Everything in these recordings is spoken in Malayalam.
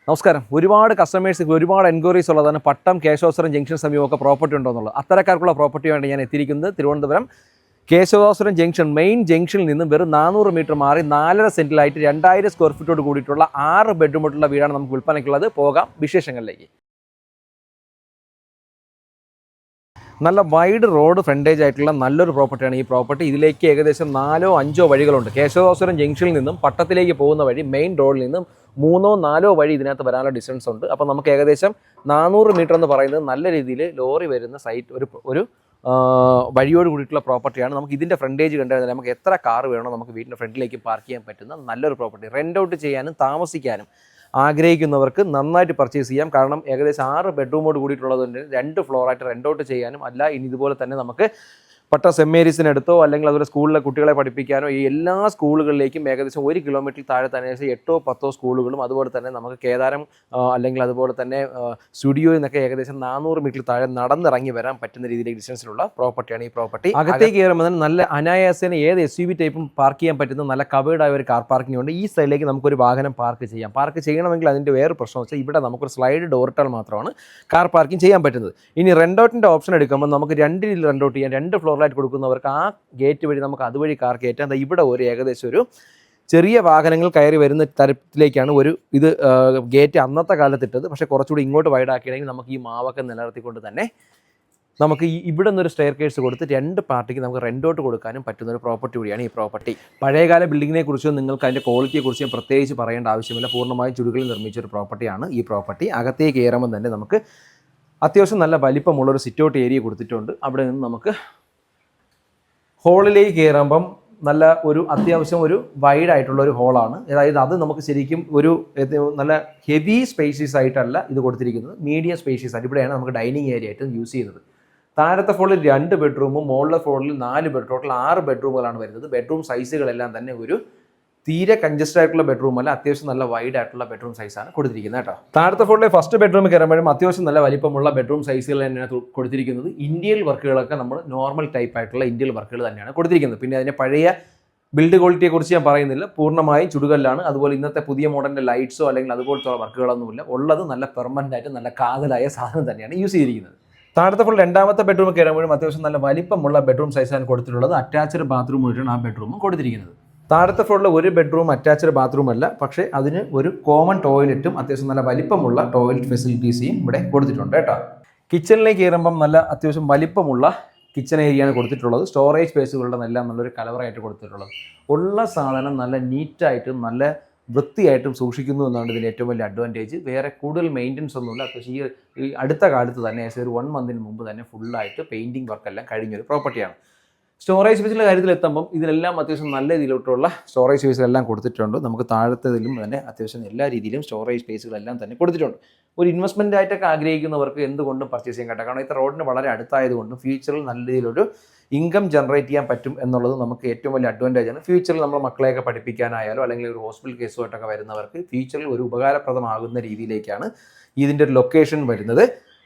നമസ്കാരം. ഒരുപാട് കസ്റ്റമേഴ്സ് ഒരുപാട് എൻക്വയറീസ് ഉള്ളതാണ് പട്ടം കേശവസ്വരം ജംഗ്ഷൻ സമീപമൊക്കെ പ്രോപ്പർട്ടി ഉണ്ടോ എന്നുള്ളത്. അത്തരക്കാർക്കുള്ള പ്രോപ്പർട്ടി വേണ്ടി ഞാൻ എത്തിയിരിക്കുന്നത് തിരുവനന്തപുരം കേശവസ്വരം ജംഗ്ഷൻ മെയിൻ ജംഗ്ഷനിൽ നിന്നും വെറും 400 മീറ്റർ മാറി 4.5 സെൻറ്റിലായിട്ട് 2000 സ്ക്വയർ ഫീറ്റോട് കൂടിയിട്ടുള്ള 6 ബെഡ്റൂമുള്ള വീടാണ് നമുക്ക് വിൽപ്പനയ്ക്കുള്ളത്. പോകാം വിശേഷങ്ങളിലേക്ക്. നല്ല വൈഡ് റോഡ് ഫ്രണ്ടേജ് ആയിട്ടുള്ള നല്ലൊരു പ്രോപ്പർട്ടിയാണ് ഈ പ്രോപ്പർട്ടി. ഇതിലേക്ക് ഏകദേശം 4-5 വഴികളുണ്ട്. കേശവസ്വരം ജംഗ്ഷനിൽ നിന്നും പട്ടത്തിലേക്ക് പോകുന്ന വഴി മെയിൻ റോഡിൽ നിന്നും 3-4 വഴി ഇതിനകത്ത് വരാനുള്ള ഡിസ്റ്റൻസ് ഉണ്ട്. അപ്പോൾ നമുക്ക് ഏകദേശം 400 മീറ്റർ എന്ന് പറയുന്നത് നല്ല രീതിയിൽ ലോറി വരുന്ന സൈറ്റ് ഒരു വഴിയോട് കൂടിയിട്ടുള്ള പ്രോപ്പർട്ടിയാണ്. നമുക്ക് ഇതിൻ്റെ ഫ്രണ്ടേജ് കണ്ടാൽ നമുക്ക് എത്ര കാർ വേണോ നമുക്ക് വീടിൻ്റെ ഫ്രണ്ടിലേക്ക് പാർക്ക് ചെയ്യാൻ പറ്റുന്ന നല്ലൊരു പ്രോപ്പർട്ടി. റെൻ്റ് ഔട്ട് ചെയ്യാനും താമസിക്കാനും ആഗ്രഹിക്കുന്നവർക്ക് നന്നായിട്ട് പർച്ചേസ് ചെയ്യാം. കാരണം ഏകദേശം 6 ബെഡ്റൂമോട് കൂടിയിട്ടുള്ളതുകൊണ്ട് 2 ഫ്ലോറായിട്ട് റെൻ്റ് ഔട്ട് ചെയ്യാനും അല്ല ഇനി ഇതുപോലെ തന്നെ നമുക്ക് പട്ട സെൻറ്റ് മേരീസിനടുത്തോ അല്ലെങ്കിൽ അതുപോലെ സ്കൂളിലെ കുട്ടികളെ പഠിപ്പിക്കാനോ ഈ എല്ലാ സ്കൂളുകളിലേക്കും ഏകദേശം 1 കിലോമീറ്റർ താഴെ തന്നെ 8-10 സ്കൂളുകളും അതുപോലെ തന്നെ നമുക്ക് കേദാരം അല്ലെങ്കിൽ അതുപോലെ തന്നെ സ്റ്റുഡിയോയിൽ നിന്നൊക്കെ ഏകദേശം 400 മീറ്റർ താഴെ നടന്നിറങ്ങി വരാൻ പറ്റുന്ന രീതിയിലേക്ക് ഡിസ്റ്റൻസിലുള്ള പ്രോപ്പർട്ടിയാണ് ഈ പ്രോപ്പർട്ടി. അകത്തേക്ക് കയറുമ്പോൾ നല്ല അനായാസേന ഏത് SUV ടൈപ്പും പാർക്ക് ചെയ്യാൻ പറ്റുന്ന നല്ല കവേർഡായ ഒരു കാർ പാർക്കിംഗ് ഉണ്ട്. ഈ സൈഡിലേക്ക് നമുക്കൊരു വാഹനം പാർക്ക് ചെയ്യാം. പാർക്ക് ചെയ്യണമെങ്കിൽ അതിൻ്റെ വേറെ പ്രശ്നം വെച്ചാൽ ഇവിടെ നമുക്കൊരു സ്ലൈഡ് ഡോറിട്ടാൽ മാത്രമാണ് കാർ പാർക്കിംഗ് ചെയ്യാൻ പറ്റുന്നത്. ഇനി റെൻ്റ് ഔട്ടിൻ്റെ ഓപ്ഷൻ എടുക്കുമ്പോൾ നമുക്ക് 2 രീതിയിൽ റെൻ്റ് ഔട്ട് ചെയ്യാം. 2 ഫ്ലോറിലായിട്ട് കൊടുക്കുന്നവർക്ക് ആ ഗേറ്റ് വഴി നമുക്ക് അതുവഴി കാർ കയറ്റാം. ഇവിടെ ഏകദേശം ഒരു ചെറിയ വാഹനങ്ങൾ കയറി വരുന്ന തരത്തിലേക്കാണ് ഇത് ഗേറ്റ് അന്നത്തെ കാലത്തിട്ടത്. പക്ഷേ കുറച്ചുകൂടി ഇങ്ങോട്ട് വൈഡാക്കിയാണെങ്കിൽ നമുക്ക് ഈ മാവൊക്കെ നിലനിർത്തിക്കൊണ്ട് തന്നെ നമുക്ക് ഇവിടെ നിന്നൊരു സ്റ്റെയർ കേസ് കൊടുത്ത് 2 പാർട്ടിക്ക് നമുക്ക് റെൻ്റ് ഔട്ട് കൊടുക്കാനും പറ്റുന്ന ഒരു പ്രോപ്പർട്ടി കൂടിയാണ് ഈ പ്രോപ്പർട്ടി. പഴയകാല ബിൽഡിങ്ങിനെ കുറിച്ചും നിങ്ങൾക്ക് അതിൻ്റെ ക്വാളിറ്റിയെക്കുറിച്ചും പ്രത്യേകിച്ച് പറയേണ്ട ആവശ്യമില്ല. പൂർണ്ണമായും ചുടുകളിൽ നിർമ്മിച്ച ഒരു പ്രോപ്പർട്ടിയാണ് ഈ പ്രോപ്പർട്ടി. അകത്തേക്ക് കയറുമ്പോൾ തന്നെ നമുക്ക് അത്യാവശ്യം നല്ല വലിപ്പമുള്ളൊരു സിറ്റൗട്ട് ഏരിയ കൊടുത്തിട്ടുണ്ട്. അവിടെ നിന്ന് നമുക്ക് ഹോളിലേക്ക് കയറുമ്പം നല്ല അത്യാവശ്യം ഒരു വൈഡ് ആയിട്ടുള്ള ഒരു ഹോളാണ്. അതായത് അത് നമുക്ക് ശരിക്കും നല്ല ഹെവി സ്പേഷ്യസ് ആയിട്ടല്ല ഇത് കൊടുത്തിരിക്കുന്നത്, മീഡിയം സ്പേഷ്യസ് ആയിട്ട്. ഇവിടെയാണ് നമുക്ക് ഡൈനിങ് ഏരിയ ആയിട്ട് യൂസ് ചെയ്യുന്നത്. താഴത്തെ ഫ്ലോറിൽ 2 ബെഡ്റൂമും മുകളിലെ ഫ്ലോറിൽ 4 ബെഡ്, ടോട്ടൽ 6 ബെഡ്റൂമുകളാണ് വരുന്നത്. ബെഡ്റൂം സൈസുകളെല്ലാം തന്നെ തീരെ കൺജസ്റ്റഡ് ആയിട്ടുള്ള ബെഡ്റൂം അല്ല, അത്യാവശ്യം നല്ല വൈഡ് ആയിട്ടുള്ള ബെഡ്റൂം സൈസാണ് കൊടുത്തിരിക്കുന്നത് കേട്ടോ. താഴത്തെ ഫ്ലോറിലെ ഫസ്റ്റ് ബെഡ്റൂമിൽ കയറുമ്പോഴും അത്യാവശ്യം നല്ല വലിപ്പമുള്ള ബെഡ്റൂം സൈസുകൾ തന്നെയാണ് കൊടുത്തിരിക്കുന്നത്. ഇന്ത്യയിൽ വർക്കുകളൊക്കെ നമ്മൾ നോർമൽ ടൈപ്പ് ആയിട്ടുള്ള ഇന്ത്യയിൽ വർക്കുകൾ തന്നെയാണ് കൊടുത്തിരിക്കുന്നത്. പിന്നെ അതിൻ്റെ പഴയ ബിൽഡ് ക്വാളിറ്റിയെക്കുറിച്ച് ഞാൻ പറയുന്നില്ല, പൂർണ്ണമായും ചുടുകല്ലാണ്. അതുപോലെ ഇന്നത്തെ പുതിയ മോഡലിൻ്റെ ലൈറ്റ്സോ അല്ലെങ്കിൽ അതുപോലത്തെ വർക്കുകളൊന്നുമില്ല. ഉള്ളത് നല്ല പെർമനൻ്റ് ആയിട്ട് നല്ല കാതലായ സാധനം തന്നെയാണ് യൂസ് ചെയ്തിരിക്കുന്നത്. താഴത്തെ ഫ്ലോർ രണ്ടാമത്തെ ബെഡ്റൂമിൽ കയറുമ്പോഴും അത്യാവശ്യം നല്ല വലിപ്പമുള്ള ബെഡ്റൂം സൈസാണ് കൊടുത്തിട്ടുള്ളത്. അറ്റാച്ച്ഡ് ബാത്റൂം ആയിട്ടാണ് ആ ബെഡ്റൂമും കൊടുത്തിരിക്കുന്നത്. താഴത്തെ ഫ്ലോറിൽ ഒരു ബെഡ്റൂം അറ്റാച്ച്ഡ് ബാത്റൂം അല്ല, പക്ഷേ അതിന് ഒരു കോമൺ ടോയ്ലറ്റും അത്യാവശ്യം നല്ല വലിപ്പമുള്ള ടോയ്ലറ്റ് ഫെസിലിറ്റീസും ഇവിടെ കൊടുത്തിട്ടുണ്ട് കേട്ടോ. കിച്ചണിലേക്ക് കയറുമ്പം നല്ല അത്യാവശ്യം വലിപ്പമുള്ള കിച്ചൺ ഏരിയയാണ് കൊടുത്തിട്ടുള്ളത്. സ്റ്റോറേജ് സ്പേസുകളുടെ എല്ലാം നല്ലൊരു കലവറായിട്ട് കൊടുത്തിട്ടുള്ളത്. ഉള്ള സാധനം നല്ല നീറ്റായിട്ടും നല്ല വൃത്തിയായിട്ടും സൂക്ഷിക്കുന്നു എന്നാണ് ഇതിൻ്റെ ഏറ്റവും വലിയ അഡ്വാൻറ്റേജ്. വേറെ കൂടുതൽ മെയിൻ്റനൻസ് ഒന്നുമില്ല. അത്യാവശ്യം ഈ അടുത്ത കാലത്ത് തന്നെ ഒരു 1 മന്തിന് മുമ്പ് തന്നെ ഫുള്ളായിട്ട് പെയിൻറ്റിങ് വർക്കെല്ലാം കഴിഞ്ഞൊരു പ്രോപ്പർട്ടിയാണ്. സ്റ്റോറേജ് സ്പേസിൻ്റെ കാര്യത്തിൽ എത്തുമ്പം ഇതിലെല്ലാം അത്യാവശ്യം നല്ല രീതിയിലോട്ടുള്ള സ്റ്റോറേജ് സ്പേസുകളെല്ലാം കൊടുത്തിട്ടുണ്ട്. നമുക്ക് താഴത്തതിലും തന്നെ അത്യാവശ്യം എല്ലാ രീതിയിലും സ്റ്റോറേജ് സ്പേസുകളെല്ലാം തന്നെ കൊടുത്തിട്ടുണ്ട്. ഒരു ഇൻവെസ്റ്റ്മെൻ്റ് ആയിട്ടൊക്കെ ആഗ്രഹിക്കുന്നവർക്ക് എന്തുകൊണ്ടും പർച്ചേസ് ചെയ്യാൻ കേട്ടോ. കാരണം റോഡിന് വളരെ അടുത്തായതുകൊണ്ടും ഫ്യൂച്ചറിൽ നല്ല രീതിയിലൊരു ഇൻകം ജനറേറ്റ് ചെയ്യാൻ പറ്റും എന്നുള്ളത് നമുക്ക് ഏറ്റവും വലിയ അഡ്വാൻറ്റേജാണ്. ഫ്യൂച്ചറിൽ നമ്മൾ മക്കളെയൊക്കെ പഠിപ്പിക്കാനായാലോ അല്ലെങ്കിൽ ഒരു ഹോസ്പിറ്റൽ കേസുമായിട്ടൊക്കെ വരുന്നവർക്ക് ഫ്യൂച്ചറിൽ ഒരു ഉപകാരപ്രദമാകുന്ന രീതിയിലേക്കാണ് ഇതിൻ്റെ ഒരു ലൊക്കേഷൻ വരുന്നത്.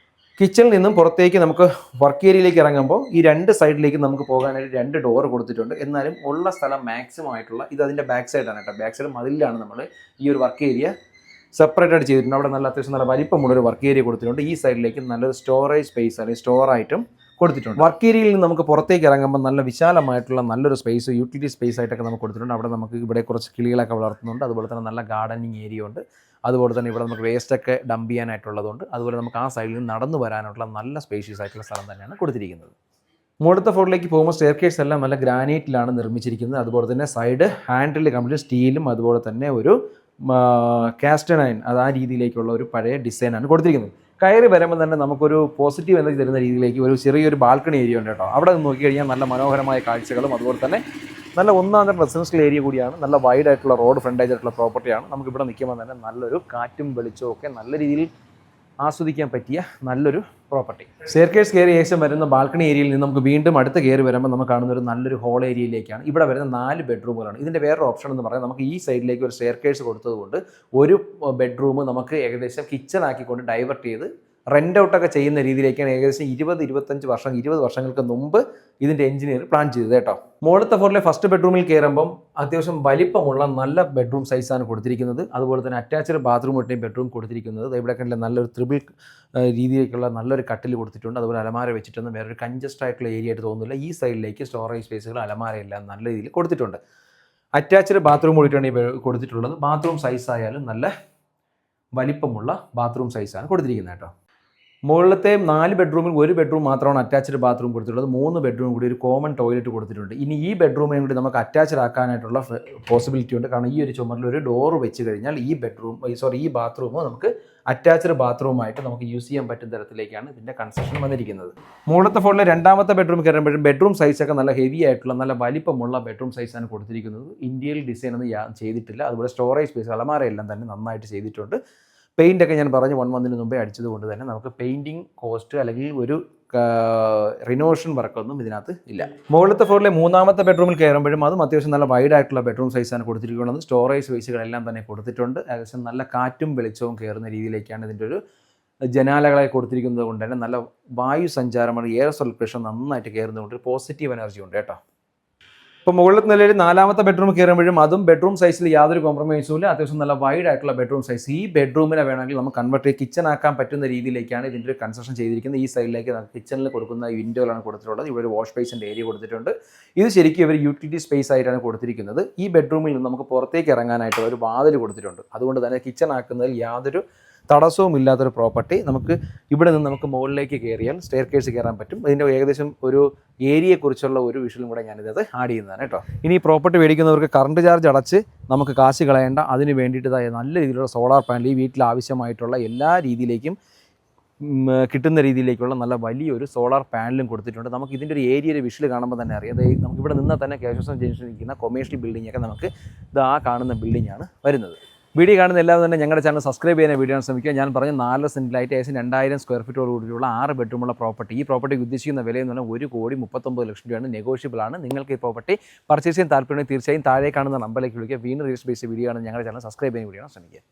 കിച്ചണിൽ നിന്നും പുറത്തേക്ക് നമുക്ക് വർക്ക് ഏരിയയിലേക്ക് ഇറങ്ങുമ്പോൾ ഈ 2 സൈഡിലേക്ക് നമുക്ക് പോകാനായിട്ട് 2 ഡോർ കൊടുത്തിട്ടുണ്ട്. എന്നാലും ഉള്ള സ്ഥലം മാക്സിമം ആയിട്ടുള്ള ഇത് അതിൻ്റെ ബാക്ക് സൈഡാണ് കേട്ടോ. ബാക്ക് സൈഡ് മതിലാണ് നമ്മൾ ഈ ഒരു വർക്ക് ഏരിയ സെപ്പറേറ്റ് ആയിട്ട് ചെയ്തിട്ടുണ്ട്. അവിടെ നല്ല അത്യാവശ്യം നല്ല വലിപ്പമുള്ളൊരു വർക്ക് ഏരിയ കൊടുത്തിട്ടുണ്ട്. ഈ സൈഡിലേക്ക് നല്ലൊരു സ്റ്റോറേജ് സ്പേസ് അല്ലെങ്കിൽ സ്റ്റോറായിട്ടും കൊടുത്തിട്ടുണ്ട്. വർക്ക് ഏരിയയിൽ നിന്ന് നമുക്ക് പുറത്തേക്ക് ഇറങ്ങുമ്പോൾ നല്ല വിശാലമായിട്ടുള്ള നല്ലൊരു സ്പേസ് യൂട്ടിലിറ്റി സ്പേസ് ആയിട്ടൊക്കെ നമുക്ക് കൊടുത്തിട്ടുണ്ട്. അവിടെ നമുക്ക് ഇവിടെ കുറച്ച് കിളികളൊക്കെ വളർത്തുന്നുണ്ട്. അതുപോലെ തന്നെ നല്ല ഗാർഡനിങ് ഏരിയ ഉണ്ട്. അതുപോലെ തന്നെ ഇവിടെ നമുക്ക് വേസ്റ്റൊക്കെ ഡംപ് ചെയ്യാനായിട്ടുള്ളതുകൊണ്ട് അതുപോലെ നമുക്ക് ആ സൈഡിൽ നിന്ന് നടന്നു വരാനുള്ള നല്ല സ്പേഷ്യസ് ആയിട്ടുള്ള സ്ഥലം തന്നെയാണ് കൊടുത്തിരിക്കുന്നത്. മുകളിലത്തെ ഫ്ലോറിലേക്ക് പോകുമ്പോൾ സ്റ്റെയർ കേസ് എല്ലാം നല്ല ഗ്രാനൈറ്റിലാണ് നിർമ്മിച്ചിരിക്കുന്നത്. അതുപോലെ തന്നെ സൈഡ് ഹാൻഡിൽ കംപ്ലീറ്റ് സ്റ്റീലും അതുപോലെ തന്നെ ഒരു കാസ്റ്റ് അയൺ ആ രീതിയിലേക്കുള്ള ഒരു പഴയ ഡിസൈനാണ് കൊടുത്തിരിക്കുന്നത്. കയറി വരുമ്പോൾ തന്നെ നമുക്കൊരു പോസിറ്റീവ് എനർജി തരുന്ന രീതിയിലേക്ക് ഒരു ചെറിയൊരു ബാൽക്കണി ഏരിയ ഉണ്ട് കേട്ടോ. അവിടെ നിന്ന് നോക്കിക്കഴിഞ്ഞാൽ നല്ല മനോഹരമായ കാഴ്ചകളും അതുപോലെ തന്നെ നല്ല ഒന്നാന്തരം റെസിഡൻഷ്യൽ ഏരിയ കൂടിയാണ്. നല്ല വൈഡ് ആയിട്ടുള്ള റോഡ് ഫ്രണ്ടേജ് ആയിട്ടുള്ള പ്രോപ്പർട്ടിയാണ്. നമുക്കിവിടെ നിൽക്കുമ്പോൾ തന്നെ നല്ലൊരു കാറ്റും വെളിച്ചവും ഒക്കെ നല്ല രീതിയിൽ ആസ്വദിക്കാൻ പറ്റിയ നല്ലൊരു പ്രോപ്പർട്ടി. സ്റ്റെയർകേസ് കയറി ശേഷം വരുന്ന ബാൽക്കണി ഏരിയയിൽ നിന്ന് നമുക്ക് വീണ്ടും അടുത്ത് കയറി വരുമ്പോൾ നമുക്ക് കാണുന്ന ഒരു നല്ലൊരു ഹോൾ ഏരിയയിലേക്കാണ്. ഇവിടെ വരുന്ന 4 ബെഡ്റൂമുകളാണ്. ഇതിൻ്റെ വേറൊരു ഓപ്ഷൻ എന്ന് പറയുന്നത് നമുക്ക് ഈ സൈഡിലേക്ക് ഒരു സ്റ്റെയർകേസ് കൊടുത്തതുകൊണ്ട് ഒരു ബെഡ്റൂം നമുക്ക് ഏകദേശം കിച്ചൺ ആക്കിക്കൊണ്ട് ഡൈവേർട്ട് ചെയ്ത് റെൻ്റ് ഔട്ടൊക്കെ ചെയ്യുന്ന രീതിയിലേക്കാണ് ഏകദേശം 20 വർഷങ്ങൾക്ക് മുമ്പ് ഇതിൻ്റെ എഞ്ചിനീയർ പ്ലാൻ ചെയ്തത് കേട്ടോ. മുകളിലത്തെ ഫ്ലോറിലെ ഫസ്റ്റ് ബെഡ്റൂമിൽ കയറുമ്പം അത്യാവശ്യം വലിപ്പമുള്ള നല്ല ബെഡ്റൂം സൈസാണ് കൊടുത്തിരിക്കുന്നത്. അതുപോലെ തന്നെ അറ്റാച്ച്ഡ് ബാത്റൂമായിട്ടും ബെഡ്റൂം കൊടുത്തിരിക്കുന്നത്. ഇവിടെ കണ്ടില്ല നല്ലൊരു ത്രിബിൾ രീതിയിലേക്കുള്ള നല്ലൊരു കട്ടിൽ കൊടുത്തിട്ടുണ്ട്. അതുപോലെ അലമാര വെച്ചിട്ടൊന്നും വേറൊരു കൺജസ്റ്റ് ആയിട്ടുള്ള ഏരിയ ആയിട്ട് തോന്നുന്നില്ല. ഈ സൈഡിലേക്ക് സ്റ്റോറേജ് സ്പേസുകൾ അലമാരയെല്ലാം നല്ല രീതിയിൽ കൊടുത്തിട്ടുണ്ട്. അറ്റാച്ച്ഡ് ബാത്റൂം കൂടിയിട്ടാണ് ഈ കൊടുത്തിട്ടുള്ളത്. ബാത്റൂം സൈസ് ആയാലും നല്ല വലിപ്പമുള്ള ബാത്റൂം സൈസാണ് കൊടുത്തിരിക്കുന്നത് കേട്ടോ. മുകളിലത്തെ 4 ബെഡ്റൂമിൽ 1 ബെഡ്റൂം മാത്രമാണ് അറ്റാച്ച്ഡ് ബാത്റൂം കൊടുത്തിട്ടുള്ളത്. 3 ബെഡ്റൂം കൂടി ഒരു കോമൺ ടോയ്ലറ്റ് കൊടുത്തിട്ടുണ്ട്. ഇനി ഈ ബെഡ്റൂമിനെ കൂടി നമുക്ക് അറ്റാച്ച്ഡ് ആക്കാനായിട്ടുള്ള പോസിബിലിറ്റി ഉണ്ട്. കാരണം ഈ ഒരു ചുമരിൽ ഒരു ഡോറ് വെച്ച് കഴിഞ്ഞാൽ ഈ ബാത്റൂം നമുക്ക് അറ്റാച്ച്ഡ് ബാത്റൂമായിട്ട് നമുക്ക് യൂസ് ചെയ്യാൻ പറ്റുന്ന തരത്തിലേക്കാണ് ഇതിൻ്റെ കൺസ്ട്രക്ഷൻ വന്നിരിക്കുന്നത്. മുകളിലത്തെ ഫ്ലോറിലെ രണ്ടാമത്തെ ബെഡ്റൂം കയറുമ്പോഴും ബെഡ്റൂം സൈസൊക്കെ നല്ല ഹെവി ആയിട്ടുള്ള നല്ല വലിപ്പമുള്ള ബെഡ്റൂം സൈസാണ് കൊടുത്തിരിക്കുന്നത്. ഇന്ത്യയിൽ ഡിസൈൻ ഒന്നും ചെയ്തിട്ടില്ല. അതുപോലെ സ്റ്റോറേജ് സ്പേസ് അലമാരയെല്ലാം തന്നെ നന്നായിട്ട് ചെയ്തിട്ടുണ്ട്. പെയിൻ്റൊക്കെ ഞാൻ പറഞ്ഞു 1 മന്തിന് മുമ്പേ അടിച്ചത് കൊണ്ട് തന്നെ നമുക്ക് പെയിൻറ്റിങ് കോസ്റ്റ് അല്ലെങ്കിൽ ഒരു റിനോവേഷൻ വർക്കൊന്നും ഇതിനകത്ത് ഇല്ല. മുകളിലത്തെ ഫ്ലോറിലെ മൂന്നാമത്തെ ബെഡ്റൂമിൽ കയറുമ്പോഴും അതും അത്യാവശ്യം നല്ല വൈഡ് ആയിട്ടുള്ള ബെഡ്റൂം സൈസാണ് കൊടുത്തിരിക്കുന്നത്. സ്റ്റോറേജ് സ്പേസുകളെല്ലാം തന്നെ കൊടുത്തിട്ടുണ്ട്. ഏകദേശം നല്ല കാറ്റും വെളിച്ചവും കയറുന്ന രീതിയിലേക്കാണ് ഇതിൻ്റെ ഒരു ജനാലകളെ കൊടുത്തിരിക്കുന്നത് കൊണ്ട് തന്നെ നല്ല വായു സഞ്ചാരമാണ്, എയർ സർക്കുലേഷൻ നന്നായിട്ട് കയറുന്നതുകൊണ്ട് ഒരു പോസിറ്റീവ് എനർജി ഉണ്ട് കേട്ടോ. ഇപ്പോൾ മുകളിലത്തെ നിലയിൽ 4ാമത്തെ ബെഡ്റൂം കയറുമ്പോഴും അതും ബെഡ്റൂം സൈസിൽ യാതൊരു കോംപ്രമൈസും ഇല്ല. അത്യാവശ്യം നല്ല വൈഡ് ആയിട്ടുള്ള ബെഡ്റൂം സൈസ്. ഈ ബെഡ്റൂമിനെ വേണമെങ്കിൽ നമുക്ക് കൺവേർട്ട് ചെയ്ത് കിച്ചൺ ആക്കാൻ പറ്റുന്ന രീതിയിലേക്കാണ് ഇതിൻ്റെ ഒരു കൺസ്ട്രക്ഷൻ ചെയ്തിരിക്കുന്നത്. ഈ സൈഡിലേക്ക് നമുക്ക് കിച്ചണിൽ കൊടുക്കുന്ന വിൻഡോകളാണ് കൊടുത്തിട്ടുള്ളത്. ഇവിടെ ഒരു വാഷ് ബേസിൻ്റെ ഏരിയ കൊടുത്തിട്ടുണ്ട്. ഇത് ശരിക്കും ഇവർ യൂട്ടിലിറ്റി സ്പേസ് ആയിട്ടാണ് കൊടുത്തിരിക്കുന്നത്. ഈ ബെഡ്റൂമിൽ നിന്ന് നമുക്ക് പുറത്തേക്ക് ഇറങ്ങാനായിട്ടുള്ള ഒരു വാതിൽ കൊടുത്തിട്ടുണ്ട്. അതുകൊണ്ട് തന്നെ കിച്ചൺ ആക്കുന്നതിൽ യാതൊരു തടസ്സവും ഇല്ലാത്തൊരു പ്രോപ്പർട്ടി. നമുക്ക് ഇവിടെ നിന്ന് നമുക്ക് മുകളിലേക്ക് കയറിയാൽ സ്റ്റെയർ കേഴ്സ് കയറാൻ പറ്റും. അതിൻ്റെ ഏകദേശം ഒരു ഏരിയയെക്കുറിച്ചുള്ള ഒരു വിഷ്വലും കൂടെ ഞാനിത് ആഡ് ചെയ്യുന്നതാണ് കേട്ടോ. ഇനി ഈ പ്രോപ്പർട്ടി മേടിക്കുന്നവർക്ക് കറണ്ട് ചാർജ് അടച്ച് നമുക്ക് കാശ് കളയേണ്ട, അതിന് വേണ്ടിയിട്ട് നല്ല രീതിയിലുള്ള സോളാർ പാനൽ ഈ വീട്ടിൽ ആവശ്യമായിട്ടുള്ള എല്ലാ രീതിയിലേക്കും കിട്ടുന്ന രീതിയിലേക്കുള്ള നല്ല വലിയൊരു സോളാർ പാനലും കൊടുത്തിട്ടുണ്ട്. നമുക്ക് ഇതിൻ്റെ ഒരു ഏരിയയിൽ വിഷ്വൽ കാണുമ്പോൾ തന്നെ അറിയാം. അതായത് നമുക്ക് ഇവിടെ നിന്നാൽ തന്നെ കേശവസ്വം ജംഗ്ഷനിൽ ഇരിക്കുന്ന കൊമേഴ്ഷ്യൽ ബിൽഡിങ്ങൊക്കെ നമുക്ക് ആ കാണുന്ന ബിൽഡിങ്ങാണ് വരുന്നത്. വീഡിയോ കാണുന്ന എല്ലാവരും തന്നെ ഞങ്ങളുടെ ചാനൽ സബ്സ്ക്രൈബ് ചെയ്യാൻ വീഡിയോ ശ്രമിക്കുക. ഞാൻ പറഞ്ഞ 4 സെൻറ്റിലായിട്ട് ഏകദേശം 2000 സ്ക്വയർ ഫീറ്റോട് കൂടിയുള്ള 6 ബെഡ്റൂമുള്ള പ്രോപ്പർട്ടി. ഈ പ്രോപ്പർട്ടിക്ക് ഉദ്ദേശിക്കുന്ന വില എന്ന് പറഞ്ഞാൽ 1,39,00,000 രൂപയാണ്. നെഗോഷ്യബിൾ ആണ്. നിങ്ങൾക്ക് ഈ പ്രോപ്പർട്ടി പർച്ചേസ് ചെയ്യാൻ താല്പര്യമുണ്ടെങ്കിൽ തീർച്ചയായും താഴെ കാണുന്ന നമ്പറിലേക്ക് വിളിക്കുക. വീണ്ടും രജിസ്റ്റർ ബേസ് വീഡിയോ ആണ്. ഞങ്ങളുടെ ചാനൽ സബ്സ്ക്രൈബ് ചെയ്യാൻ വീഡിയോ ശ്രമിക്കുക.